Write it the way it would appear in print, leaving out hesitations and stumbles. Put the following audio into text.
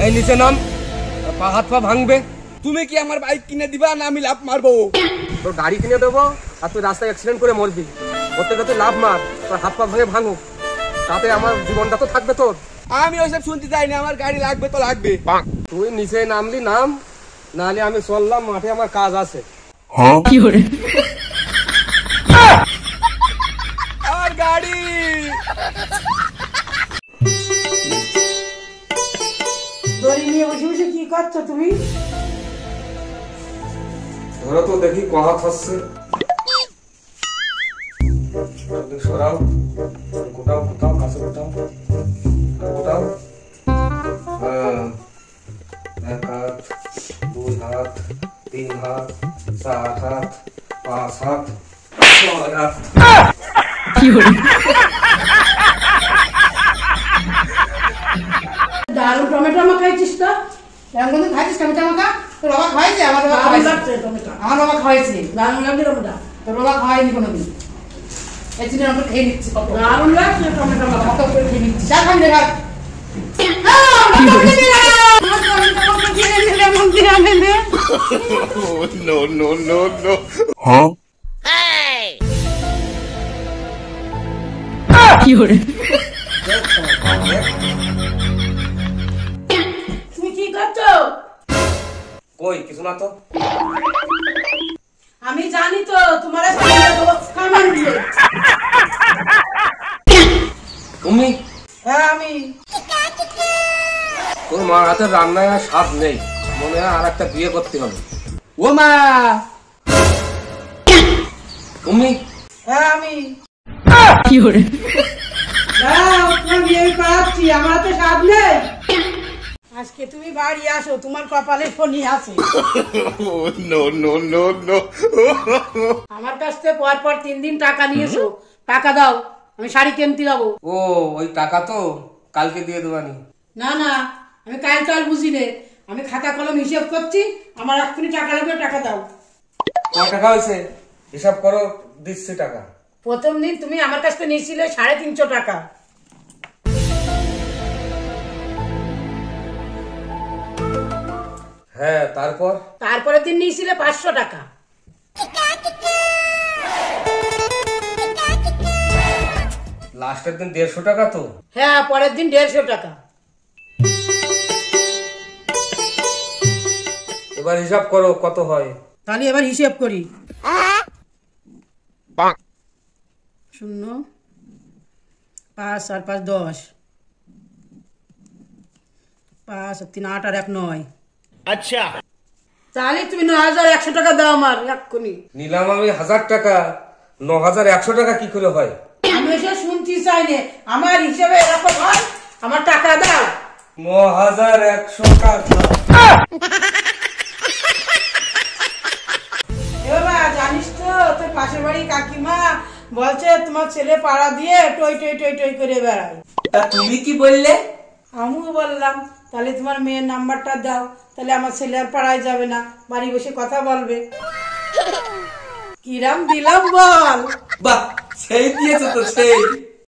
এই নিচে নাম, পা হাত পা ভাঙবে। তুমি কি আমার বাইক কিনে দিবা না আমি লাভ মারবো? তোর গাড়ি কিনে দেবো আর তুই রাস্তায় অ্যাক্সিডেন্ট করে মরবি। ওর থেকে তুই লাভ মার, তোর হাত পা ভাঙে ভাঙুক, তাতে আমার জীবনটা তো থাকবে তোর। আমি ওইসব শুনতে চাই না, আমার গাড়ি লাগবে তো লাগবে। তুই নিচে নামলি নাম, নাহলে আমি চললাম, মাঠে আমার কাজ আছে। আমার গাড়ি দড়ি নিয়ে বসে বসে কি করছো তুমি? ধরো তো দেখি কথা হচ্ছে। সরাও, গোটাও গোটাও, কাছে গোটাও গোটাও। হ্যাঁ, 1 হাত, 2 হাত, 3 হাত, 4 হাত, 5 হাত, 6 হাত। দারুণ টমেটো আমাকে খাইছিস তো? এমন কিন্তু খাইছিস টমেটো আমাকে? তোর বাবা খাইছে? আমার বাবা খাইছে। আমার বাবা খাইছে। দারুণ লাগছে টমেটো। তোর বাবা খাইনি কোনোদিন। এই জন্য আমরা খেয়ে নিচ্ছি। দারুণ লাগছে টমেটো আমাকে খেয়ে নিচ্ছি। যা খান দেখা। No. Huh? তুমি কি করছো? কই কিছু না তো। আমি জানি তো তোমার তুমি? হ্যাঁ আমি। তোর মার হাতের রান্নায় আর স্বাদ নেই, মনে হয় আর একটা বিয়ে করতে হবে। ও মা, তুমি? হ্যাঁ আমি। তোমার বিয়ে আমি করাচ্ছি, আমার হাতে স্বাদ নেই। আজকে তুমি বাড়ি আসো, তোমার কপালে শনি আছে। No. আমার কাছ থেকে পর 3 দিন টাকা নিয়েছো, টাকা দাও, আমি শাড়ি কিনতে যাবো। ও ওই টাকা তো কালকে দিয়ে দেবানি। না আমি কাল বুঝি নে, আমি খাতা কলম হিসেব করছি, আমার এক্ষুনি টাকা লাগবে, টাকা দাও। কয় টাকা হয়েছে হিসাব করো, দিচ্ছি টাকা। প্রথম দিন তুমি আমার কাছ থেকে নিয়েছিলে 350 টাকা। হ্যাঁ, তারপরের দিন নিয়েছিলে 500 টাকা। লাস্টের দিন 150 টাকা তো। হ্যাঁ, পরের দিন 150 টাকা। এবার হিসাব করো কত হয়। তাহলে এবার হিসেব করি। 0 5 আর 5 10, 5 আর 3 8 আর 1 9। अच्छा, তাহলে তুমি 9100 টাকা দাও আমার এক্ষুনি। নিলাম আমি 1000 টাকা, 9100 টাকা কি করে হয়? আমি এসে শুনতে চাই না, আমার হিসেবে এরকম হয়, আমার টাকা দাও। 9100 টাকা। এবার জানিস তো তোর পাশের বাড়ি কাকিমা বলছে তোমার ছেলে পাড়া দিয়ে টই করে বেড়ায়। তা তুমি কি বললে? আমিও বললাম তাহলে তোমার মেয়ের নাম্বারটা দাও, তাহলে আমার ছেলে আর পাড়ায় যাবে না, বাড়ি বসে কথা বলবে। কিরাম দিলাম বল? বাহ, সেই দিয়েছো তো সেই।